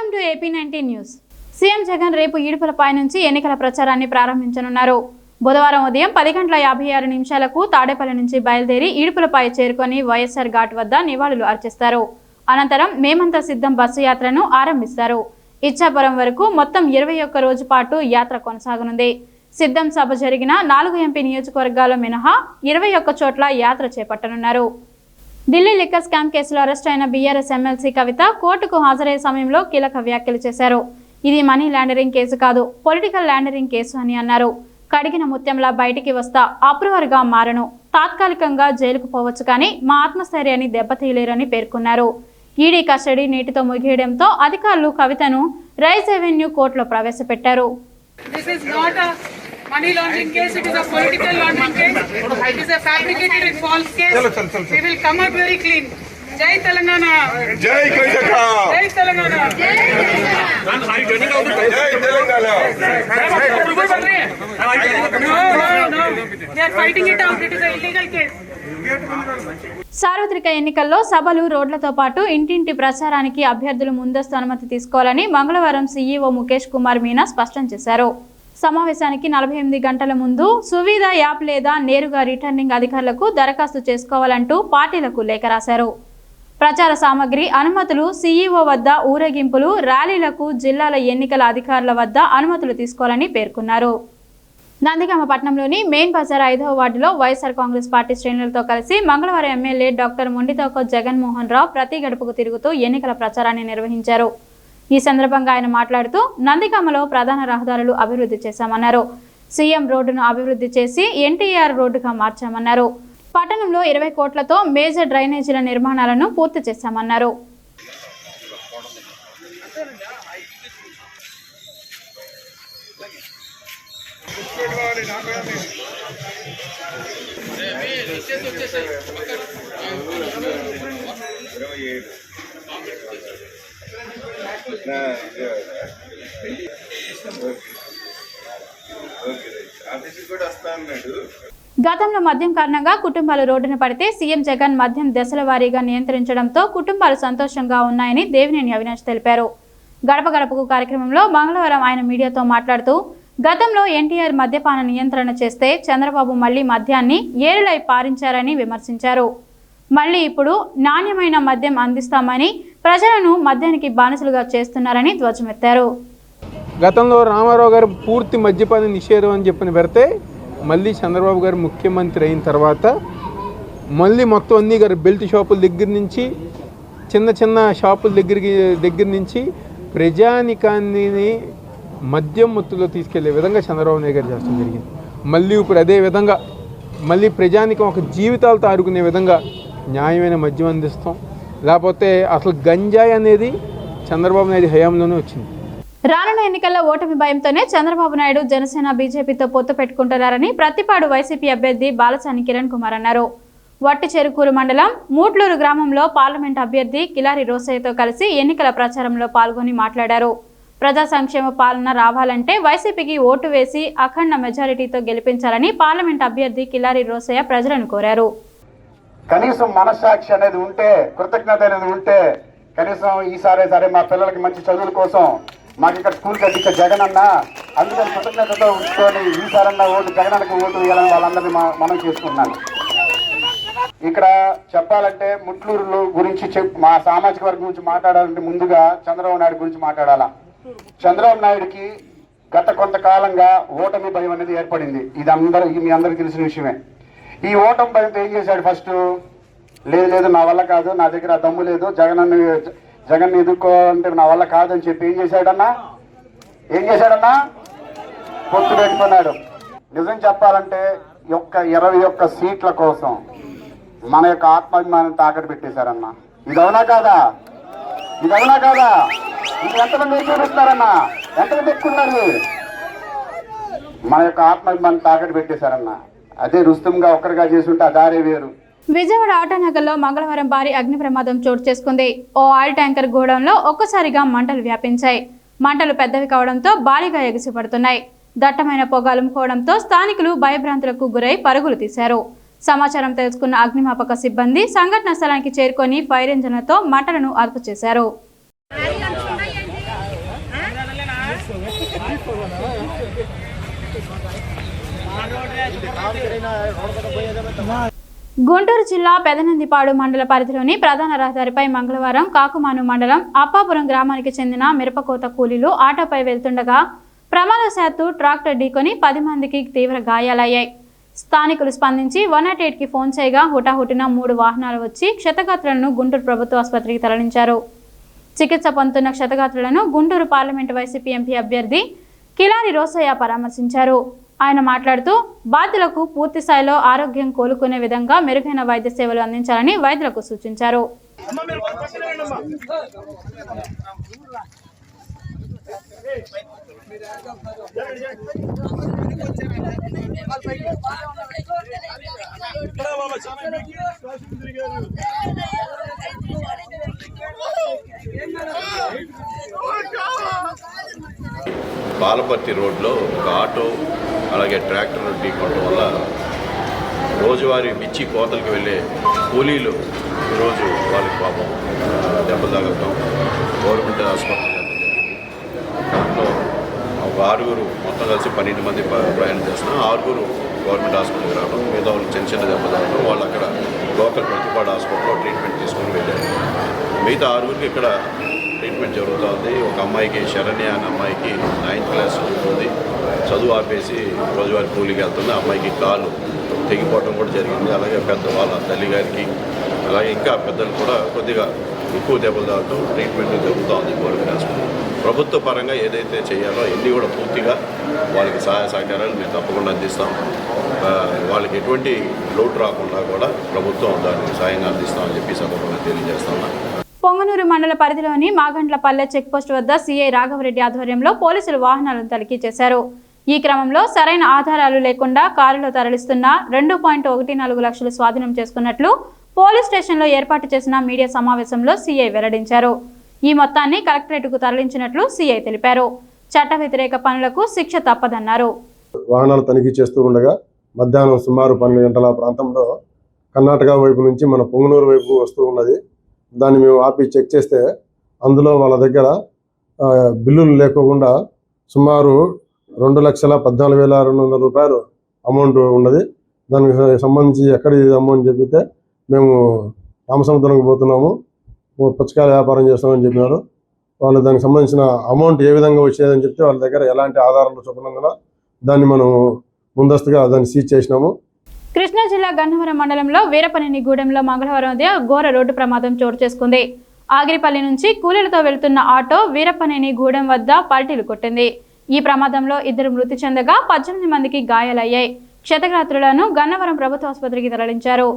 Welcome to AP19 news. CM Jagan రేపు ఈడుపులపై నుంచి ఎన్నికల ప్రచారాన్ని ప్రారంభించనున్నారు. బుధవారం ఉదయం 10:56 తాడేపల్లి నుంచి బయలుదేరి ఈడుపులపై చేరుకొని వైఎస్ఆర్ ఘాట్ వద్ద నివాళులు అర్పిస్తారు. అనంతరం మేమంతా సిద్ధం బస్సు యాత్రను ఆరంభిస్తారు. ఇచ్చాపురం వరకు మొత్తం 21 రోజు పాటు యాత్ర కొనసాగనుంది. సిద్ధం సభ జరిగిన 4 ఎంపీ నియోజకవర్గాల మినహా 21 చోట్ల యాత్ర చేపట్టనున్నారు. ఢిల్లీ లిక్కర్ స్కామ్ కేసులో అరెస్ట్ అయిన బీఆర్ఎస్ ఎమ్మెల్సీ కవిత కోర్టుకు హాజరయ్యే సమయంలో కీలక వ్యాఖ్యలు చేశారు. ఇది మనీ లాండరింగ్ కేసు కాదు, పొలిటికల్ లాండరింగ్ కేసు అని అన్నారు. కడిగిన ముత్యంలా బయటికి వస్తా, అప్రూవర్గా మారను, తాత్కాలికంగా జైలుకు పోవచ్చు కానీ మా ఆత్మస్థైర్యాన్ని దెబ్బతీయలేరని పేర్కొన్నారు. ఈడీ కస్టడీ నేటితో ముగియడంతో అధికారులు కవితను రైస్ అవెన్యూ కోర్టులో ప్రవేశపెట్టారు. Money laundering case, it is a political laundering case, it is a fabricated and false case. We will come out very clean. Jai Telangana. Jai Karnataka. Jai Telangana. Jai Telangana. No. They are fighting it out. It is an illegal case. సార్వత్రిక ఎన్నికల్లో సభలు, రోడ్లతో పాటు ఇంటింటి ప్రచారానికి అభ్యర్థులు ముందస్తు అనుమతి తీసుకోవాలని మంగళవారం సీఈఓ ముఖేష్ కుమార్ మీనా స్పష్టం చేశారు. సమావేశానికి 48 గంటల ముందు సువిధ యాప్ లేదా నేరుగా రిటర్నింగ్ అధికారులకు దరఖాస్తు చేసుకోవాలంటూ పార్టీలకు లేఖ రాశారు. ప్రచార సామగ్రి, అనుమతులు సీఈఓ వద్ద, ఊరేగింపులు, ర్యాలీలకు జిల్లాల ఎన్నికల అధికారుల వద్ద అనుమతులు తీసుకోవాలని పేర్కొన్నారు. నందిగామ పట్టణంలోని మెయిన్ బజార్ 5వ వార్డులో వైఎస్ఆర్ కాంగ్రెస్ పార్టీ శ్రేణులతో కలిసి మంగళవారం ఎమ్మెల్యే డాక్టర్ మొండితోక జగన్మోహన్ రావు ప్రతి గడపకు తిరుగుతూ ఎన్నికల ప్రచారాన్ని నిర్వహించారు. ఈ సందర్భంగా ఆయన మాట్లాడుతూ నందిగామలో ప్రధాన రహదారులు అభివృద్ధి చేశామన్నారు. సీఎం రోడ్డును అభివృద్ధి చేసి ఎన్టీఆర్ రోడ్డుగా మార్చామన్నారు. పట్టణంలో 20 కోట్లతో మేజర్ డ్రైనేజీల నిర్మాణాలను పూర్తి చేశామన్నారు. గతంలో మద్యం కారణంగా కుటుంబాలు రోడ్డున పడితే సీఎం జగన్ మద్యం దశల వారీగా నియంత్రించడంతో కుటుంబాలు సంతోషంగా ఉన్నాయని దేవినేని అవినాష్ తెలిపారు. గడప గడపకు కార్యక్రమంలో మంగళవారం ఆయన మీడియాతో మాట్లాడుతూ గతంలో ఎన్టీఆర్ మద్యపాన నియంత్రణ చేస్తే చంద్రబాబు మళ్లీ మద్యాన్ని ఏరులై పారించారని విమర్శించారు. మళ్లీ ఇప్పుడు నాణ్యమైన మద్యం అందిస్తామని ప్రజలను మద్యానికి బానిసలుగా చేస్తున్నారని ధ్వజమెత్తారు. గతంలో రామారావు గారు పూర్తి మద్యపాన నిషేధం అని చెప్పిన పెడితే మళ్ళీ చంద్రబాబు గారు ముఖ్యమంత్రి అయిన తర్వాత మళ్ళీ మొత్తం అన్ని గారు బెల్ట్ షాపుల దగ్గర నుంచి చిన్న చిన్న షాపుల దగ్గర నుంచి ప్రజానికాన్ని మద్యం మత్తులో తీసుకెళ్లే విధంగా చంద్రబాబు నాయుడు గారు చేస్తూ జరిగింది. మళ్ళీ ఇప్పుడు అదే విధంగా మళ్ళీ ప్రజానికం ఒక జీవితాలతో ఆడుకునే విధంగా న్యాయమైన మద్యం అందిస్తాం. లేకపోతే అసలు గంజాయి అనేది చంద్రబాబు నాయుడు హయాంలోనే వచ్చింది. రానున్న ఎన్నికల్లో ఓటమి భయంతోనే చంద్రబాబు నాయుడు జనసేన బీజేపీతో పొత్తు పెట్టుకుంటున్నారని ప్రతిపాడు వైసీపీ అభ్యర్థి బాలసాని కిరణ్ కుమార్ అన్నారు. వట్టి చెరుకూరు మండలం మూట్లూరు గ్రామంలో పార్లమెంట్ అభ్యర్థి కిలారి రోసయ్యతో కలిసి ఎన్నికల ప్రచారంలో పాల్గొని మాట్లాడారు. ప్రజా సంక్షేమ పాలన రావాలంటే వైసీపీకి ఓటు వేసి అఖండ మెజారిటీతో గెలిపించాలని పార్లమెంట్ అభ్యర్థి కిలారి రోసయ్య ప్రజలను కోరారు. కనీసం మనస్సాక్షి అనేది ఉంటే, కృతజ్ఞత అనేది ఉంటే, కనీసం ఈసారి సరే మా పిల్లలకి మంచి చదువుల కోసం మాకు ఇక్కడ స్కూల్ కట్టించే జగన్ అన్న, అందుకని కృతజ్ఞతతో ఉంచుకొని ఈసారన్నా ఓటు జగనన్నకు ఓటు వేయాలని వాళ్ళందరినీ మనం చేసుకుంటున్నాను. ఇక్కడ చెప్పాలంటే ముట్లూరు గురించి మా సామాజిక వర్గం గురించి మాట్లాడాలంటే ముందుగా చంద్రబాబు నాయుడు గురించి మాట్లాడాలా. చంద్రబాబు నాయుడుకి గత కొంతకాలంగా ఓటమి భయం అనేది ఏర్పడింది. ఇది మీ అందరికీ తెలిసిన విషయమే. ఈ ఓటమి భయంతో ఏం చేశాడు? ఫస్ట్ లేదు నా వల్ల కాదు, నా దగ్గర దమ్ము లేదు, జగన్ ఎదుర్కోవాలంటే నా వల్ల కాదని చెప్పి ఏం చేశాడన్నా పొత్తు పెట్టుకున్నాడు. నిజం చెప్పాలంటే 21 సీట్ల కోసం మన యొక్క ఆత్మాభిమానం తాకట్టు పెట్టేశారన్నా. ఇది అవునా కాదా? ఇది ఎంతమంది చూపిస్తున్నారన్నా? ఎంతమంది ఎక్కున్నారు? మన యొక్క ఆత్మాభిమానం తాకట్టు పెట్టేశారన్నా. అదే రుస్తుంగా ఒక్కరిగా చేసుంటే ఆ దారే వేరు. విజయవాడ ఆటోనగర్లో మంగళవారం భారీ అగ్ని ప్రమాదం చోటు చేసుకుంది. ఓ ఆయిల్ ట్యాంకర్ గోడౌన్లో ఒక్కసారిగా మంటలు వ్యాపించాయి. మంటలు పెద్దవి కావడంతో భారీగా ఎగిసిపడుతున్నాయి. దట్టమైన పొగ అలుముకోవడంతో స్థానికులు భయభ్రాంతులకు గురై పరుగులు తీశారు. సమాచారం తెలుసుకున్న అగ్నిమాపక సిబ్బంది సంఘటన స్థలానికి చేరుకొని ఫైర్ ఇంజన్లతో మంటలను అదుపు చేశారు. గుంటూరు జిల్లా పెదనందిపాడు మండల పరిధిలోని ప్రధాన రహదారిపై మంగళవారం కాకుమాను మండలం అప్పాపురం గ్రామానికి చెందిన మిరపకోత కూలీలు ఆటోపై వెళ్తుండగా ప్రమాదవశాత్తు ట్రాక్టర్ ఢీకొని 10 మందికి తీవ్ర గాయాలయ్యాయి. స్థానికులు స్పందించి 108కి ఫోన్ చేయగా హుటాహుటిన 3 వాహనాలు వచ్చి క్షతగాత్రులను గుంటూరు ప్రభుత్వ ఆసుపత్రికి తరలించారు. చికిత్స పొందుతున్న క్షతగాత్రులను గుంటూరు పార్లమెంటు వైసీపీ ఎంపీ అభ్యర్థి కిలారి రోసయ్య పరామర్శించారు. ఆయన మాట్లాడుతూ బాధితులకు పూర్తి స్థాయిలో ఆరోగ్యం కోలుకునే విధంగా మెరుగైన వైద్య సేవలు అందించాలని వైద్యులకు సూచించారు. పాలపర్తి రోడ్లో ఒక ఆటో అలాగే ట్రాక్టర్ ఢీకొనడం వల్ల రోజువారీ మిర్చి కోతలకు వెళ్ళే కూలీలు ఈరోజు వాళ్ళకి పాపం దెబ్బలు తగలటం గవర్నమెంట్ హాస్పిటల్ దాంట్లో ఒక 6 మొత్తం కలిసి 12 మంది ప్రయాణం చేస్తున్నాం. 6 గవర్నమెంట్ హాస్పిటల్కి రావడం, మిగతా వాళ్ళు చిన్న చిన్న దెబ్బలు తగలడం, వాళ్ళు అక్కడ లోకల్ ప్రతిపాడు హాస్పిటల్లో ట్రీట్మెంట్ తీసుకొని వెళ్ళారు. మిగతా 6 ఇక్కడ ట్రీట్మెంట్ జరుగుతుంది. ఒక అమ్మాయికి శరణ్య అనే అమ్మాయికి 9th క్లాస్ చదువుతుంది, చదువు ఆపేసి రోజువారీ కూలీకి వెళ్తుంది. అమ్మాయికి కాలు తెగిపోవడం కూడా జరిగింది. అలాగే వాళ్ళ తల్లిగారికి అలాగే ఇంకా పెద్దలు కూడా కొద్దిగా ఎక్కువ దెబ్బలు తాగడం ట్రీట్మెంట్ జరుగుతుంది గవర్నమెంట్ హాస్పిటల్. ప్రభుత్వ పరంగా ఏదైతే చేయాలో అన్నీ కూడా పూర్తిగా వాళ్ళకి సహాయ సహకారాలు మేము తప్పకుండా అందిస్తాం. వాళ్ళకి ఎటువంటి లోటు రాకుండా కూడా ప్రభుత్వం దానికి సాయంగా అందిస్తామని చెప్పి సందర్భంగా తెలియజేస్తాం. పొంగనూరు మండల పరిధిలోని మాగండ్లపల్లె చెక్పోస్ట్ వద్ద సీఐ రాఘవరెడ్డి ఆధ్వర్యంలో పోలీసులు వాహనాలను తనిఖీ చేశారు. ఈ క్రమంలో సరైన ఆధారాలు లేకుండా కారులో తరలిస్తున్న 2.14 లక్షలు స్వాధీనం చేసుకున్నట్లు పోలీస్ స్టేషన్లో ఏర్పాటు చేసిన మీడియా సమావేశంలో సీఐ వెల్లడించారు. ఈ మొత్తాన్ని కలెక్టరేట్కు తరలించినట్లు సీఐ తెలిపారు. చట్ట వ్యతిరేక పనులకు శిక్ష తప్పదన్నారు. వాహనాలు తనిఖీ చేస్తూ ఉండగా మధ్యాహ్నం సుమారు 12 గంటల ప్రాంతంలో కర్ణాటక వైపు నుంచి మన పొంగనూరు వైపు వస్తూ ఉన్నది. దాన్ని మేము ఆపి చెక్ చేస్తే అందులో వాళ్ళ దగ్గర బిల్లులు లేకోకుండా సుమారు 2,14,200 రూపాయలు అమౌంట్ ఉన్నది. దానికి సంబంధించి ఎక్కడ ఇది అమౌంట్ చెప్తే మేము రామసముద్రంకి పోతున్నాము, పుచ్చకాయల వ్యాపారం చేస్తామని చెప్పినారు. వాళ్ళు దానికి సంబంధించిన అమౌంట్ ఏ విధంగా వచ్చేదని చెప్తే వాళ్ళ దగ్గర ఎలాంటి ఆధారాలు చూపనందున దాన్ని మనం ముందస్తుగా దాన్ని సీజ్ చేసినాము. కృష్ణా జిల్లా గన్నవరం మండలంలో వీరపనేనిగూడెంలో మంగళవారం ఉదయం ఘోర రోడ్డు ప్రమాదం చోటు చేసుకుంది. ఆగిరిపల్లి నుంచి కూలీలతో వెళ్తున్న ఆటో వీరపనేనిగూడెం వద్ద పల్టీలు కొట్టింది. ఈ ప్రమాదంలో 2 మృతి చెందగా 18 మందికి గాయాలయ్యాయి. క్షతగాత్రులను గన్నవరం ప్రభుత్వ ఆసుపత్రికి తరలించారు.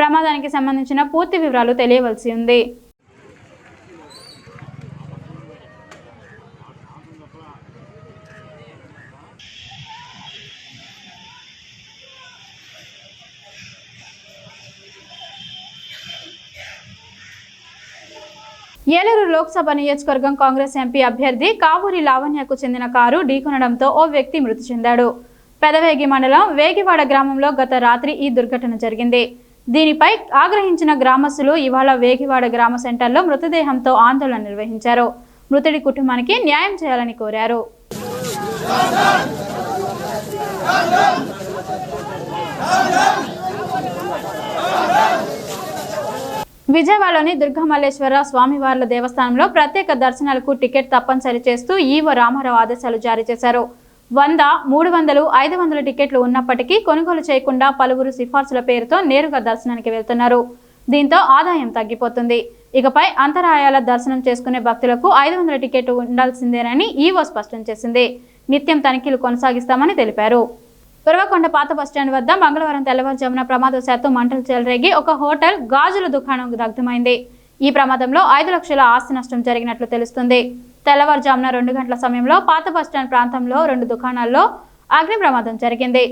ప్రమాదానికి సంబంధించిన పూర్తి వివరాలు తెలియవలసి ఉంది. ఏలూరు లోక్సభ నియోజకవర్గం కాంగ్రెస్ ఎంపీ అభ్యర్థి కావూరి లావణ్యకు చెందిన కారు ఢీకొనడంతో ఓ వ్యక్తి మృతి చెందాడు. పెదవేగి మండలం వేగివాడ గ్రామంలో గత రాత్రి ఈ దుర్ఘటన జరిగింది. దీనిపై ఆగ్రహించిన గ్రామస్తులు ఇవాళ వేగివాడ గ్రామ సెంటర్లో మృతదేహంతో ఆందోళన నిర్వహించారు. మృతుడి కుటుంబానికి న్యాయం చేయాలని కోరారు. విజయవాడలోని దుర్గామల్లేశ్వర స్వామివార్ల దేవస్థానంలో ప్రత్యేక దర్శనాలకు టికెట్ తప్పనిసరి చేస్తూ ఈవో రామారావు ఆదేశాలు జారీ చేశారు. 100, 300, 500 టికెట్లు ఉన్నప్పటికీ కొనుగోలు చేయకుండా పలువురు సిఫార్సుల పేరుతో నేరుగా దర్శనానికి వెళ్తున్నారు. దీంతో ఆదాయం తగ్గిపోతుంది. ఇకపై అంతరాయాల దర్శనం చేసుకునే భక్తులకు 500 టికెట్ ఉండాల్సిందేనని ఈవో స్పష్టం చేసింది. నిత్యం తనిఖీలు కొనసాగిస్తామని తెలిపారు. ఉరవకొండ పాత బస్టాండ్ వద్ద మంగళవారం తెల్లవారుజామున ప్రమాదవశాత్తు మంటలు చెలరేగి ఒక హోటల్, గాజుల దుకాణం దగ్ధమైంది. ఈ ప్రమాదంలో 5 లక్షల ఆస్తి నష్టం జరిగినట్లు తెలుస్తుంది. తెల్లవారుజామున 2 గంటల సమయంలో పాత బస్టాండ్ ప్రాంతంలో 2 దుకాణాల్లో అగ్ని ప్రమాదం జరిగింది.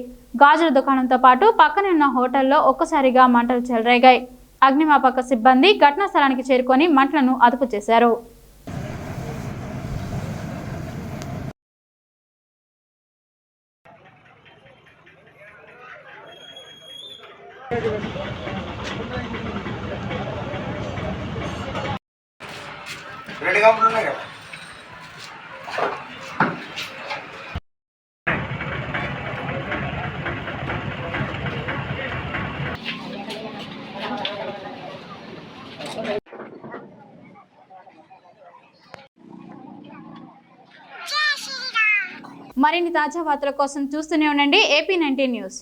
గాజుల దుకాణంతో పాటు పక్కనే ఉన్న హోటల్లో ఒక్కసారిగా మంటలు చెలరేగాయి. అగ్నిమాపక సిబ్బంది ఘటనా స్థలానికి చేరుకొని మంటలను అదుపు చేశారు. రెడీగా ఉన్నాయి కదా. మరిన్ని తాజా వార్తల కోసం చూస్తూనే ఉండండి AP19 న్యూస్.